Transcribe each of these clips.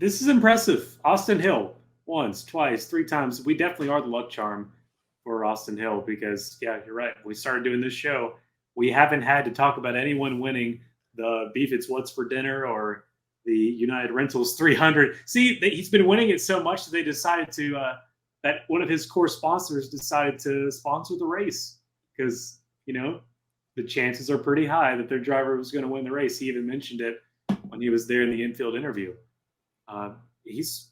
This is impressive. Austin Hill, once, twice, three times. We definitely are the luck charm for Austin Hill because, yeah, you're right. We started doing this show. We haven't had to talk about anyone winning the Beef It's What's for Dinner or the United Rentals 300. See, he's been winning it so much that they decided to, that one of his core sponsors decided to sponsor the race because, the chances are pretty high that their driver was going to win the race. He even mentioned it when he was there in the infield interview. He's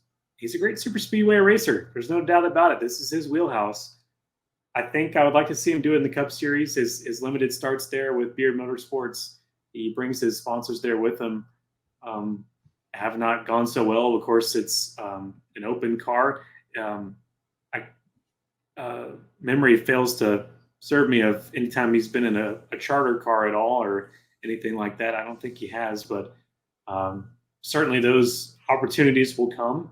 a great super speedway racer. There's no doubt about it. This is his wheelhouse. I think I would like to see him do it in the Cup Series. His limited starts there with Beard Motorsports. He brings his sponsors there with him. Have not gone so well. Of course, it's an open car. Memory fails to serve me of any time he's been in a charter car at all or anything like that. I don't think he has, but certainly those opportunities will come.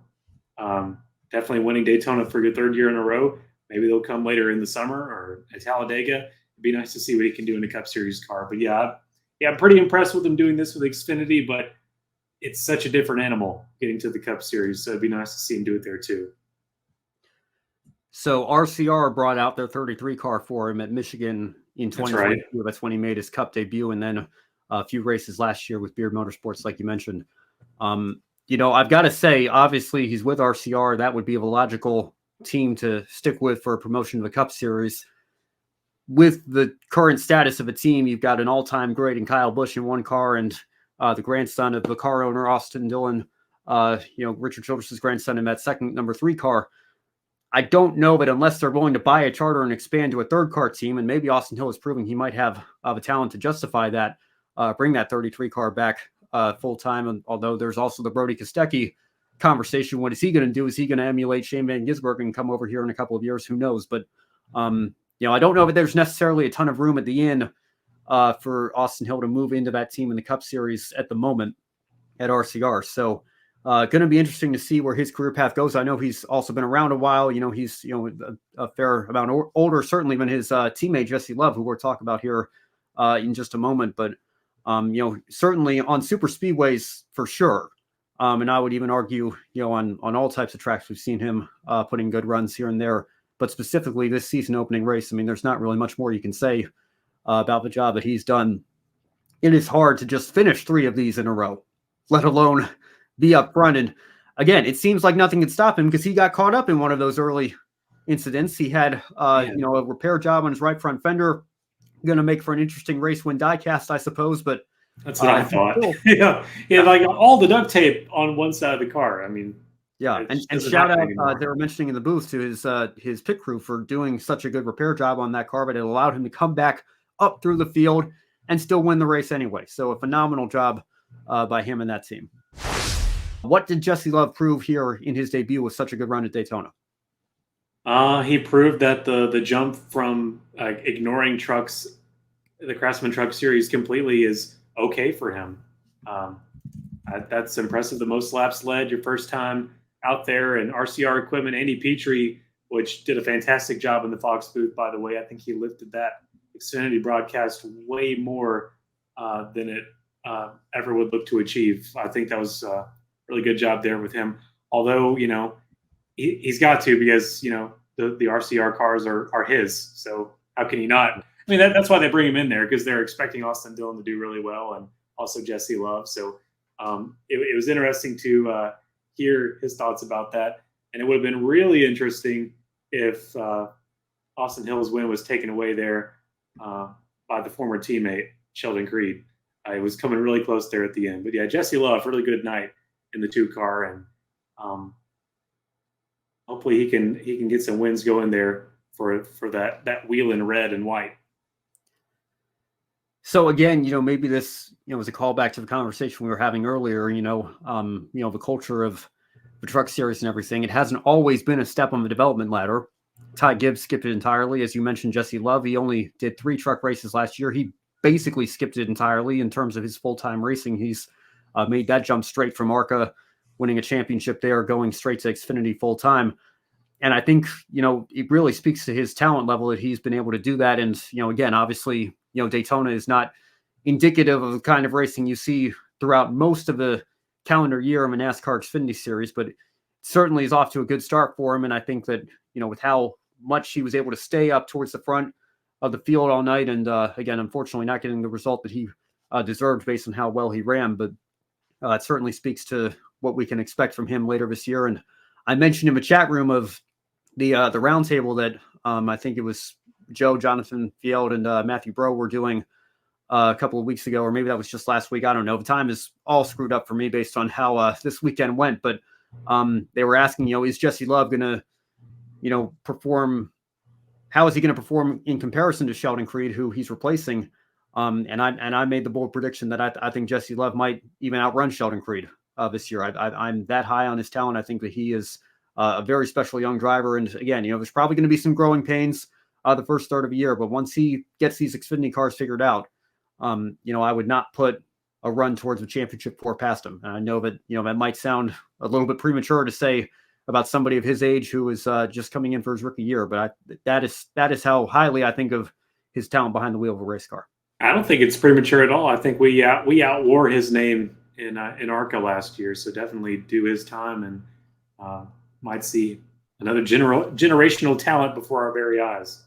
Definitely winning Daytona for your third year in a row. Maybe they'll come later in the summer or at Talladega. It'd be nice to see what he can do in a Cup Series car. But yeah, I'm pretty impressed with him doing this with Xfinity, but it's such a different animal getting to the Cup Series. So it'd be nice to see him do it there too. So RCR brought out their 33 car for him at Michigan in 2022. Right. That's when he made his Cup debut, and then a few races last year with Beard Motorsports, like you mentioned. I've got to say, obviously, he's with RCR. That would be a logical team to stick with for a promotion of the Cup Series. With the current status of a team, you've got an all-time great in Kyle Busch in one car, and the grandson of the car owner, Austin Dillon, Richard Childress's grandson in that second number 3 car. I don't know, but unless they're willing to buy a charter and expand to a third car team, and maybe Austin Hill is proving he might have the talent to justify that, bring that 33 car back full time. And although there's also the Brody Kostecki conversation, what is he going to do? Is he going to emulate Shane Van Gisbergen and come over here in a couple of years? Who knows? But I don't know if there's necessarily a ton of room at the end for Austin Hill to move into that team in the Cup Series at the moment at RCR. So going to be interesting to see where his career path goes. I know he's also been around a while. He's a fair amount older, certainly than his teammate Jesse Love, who we'll talk about here in just a moment. But certainly on super speedways for sure. And I would even argue, on all types of tracks, we've seen him putting good runs here and there. But specifically this season opening race, I mean, there's not really much more you can say about the job that he's done. It is hard to just finish 3 of these in a row, let alone be up front. And again, it seems like nothing could stop him because he got caught up in one of those early incidents. He had, a repair job on his right front fender. Going to make for an interesting race when diecast, I suppose. But that's what I thought. Yeah, like all the duct tape on one side of the car. I mean, yeah, and shout out, they were mentioning in the booth to his pit crew for doing such a good repair job on that car, but it allowed him to come back up through the field and still win the race anyway. So a phenomenal job by him and that team. What did Jesse Love prove here in his debut with such a good run at Daytona? He proved that the jump from ignoring trucks, the Craftsman Truck Series completely is okay for him. That's impressive. The most laps led your first time out there, and RCR equipment. Andy Petrie, which did a fantastic job in the Fox booth, by the way. I think he lifted that Xfinity broadcast way more than it ever would look to achieve. I think that was really good job there with him. Although, he's got to, because, the RCR cars are his. So how can he not? I mean, that's why they bring him in there, because they're expecting Austin Dillon to do really well, and also Jesse Love. So it was interesting to hear his thoughts about that. And it would have been really interesting if Austin Hill's win was taken away there by the former teammate, Sheldon Creed. It was coming really close there at the end. But yeah, Jesse Love, really good night in the 2-car, and hopefully he can get some wins going there for that wheel in red and white. So again, maybe this, was a callback to the conversation we were having earlier, the culture of the truck series and everything. It hasn't always been a step on the development ladder. Ty Gibbs skipped it entirely. As you mentioned, Jesse Love, he only did 3 truck races last year. He basically skipped it entirely in terms of his full-time racing. He's made that jump straight from ARCA, winning a championship there, going straight to Xfinity full-time. And I think, it really speaks to his talent level that he's been able to do that. And, again, obviously, Daytona is not indicative of the kind of racing you see throughout most of the calendar year in the NASCAR Xfinity Series, but certainly is off to a good start for him. And I think that, with how much he was able to stay up towards the front of the field all night, and again, unfortunately not getting the result that he deserved based on how well he ran, but it certainly speaks to what we can expect from him later this year. And I mentioned in the chat room of the roundtable that I think it was Joe, Jonathan Field, and Matthew Bro were doing a couple of weeks ago, or maybe that was just last week. I don't know. The time is all screwed up for me based on how this weekend went. But they were asking, is Jesse Love going to, perform? How is he going to perform in comparison to Sheldon Creed, who he's replacing? And I made the bold prediction that I think Jesse Love might even outrun Sheldon Creed this year. I'm that high on his talent. I think that he is a very special young driver. And again, there's probably going to be some growing pains the first start of the year, but once he gets these Xfinity cars figured out, I would not put a run towards the championship four past him. And I know that, that might sound a little bit premature to say about somebody of his age who is just coming in for his rookie year, but that is how highly I think of his talent behind the wheel of a race car. I don't think it's premature at all. I think we outwore his name in ARCA last year, so definitely do his time, and might see another generational talent before our very eyes.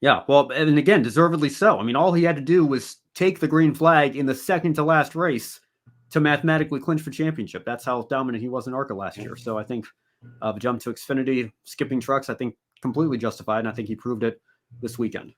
Yeah, well, and again, deservedly so. I mean, all he had to do was take the green flag in the second to last race to mathematically clinch the championship. That's how dominant he was in ARCA last year. So I think the jump to Xfinity, skipping trucks, I think completely justified, and I think he proved it this weekend.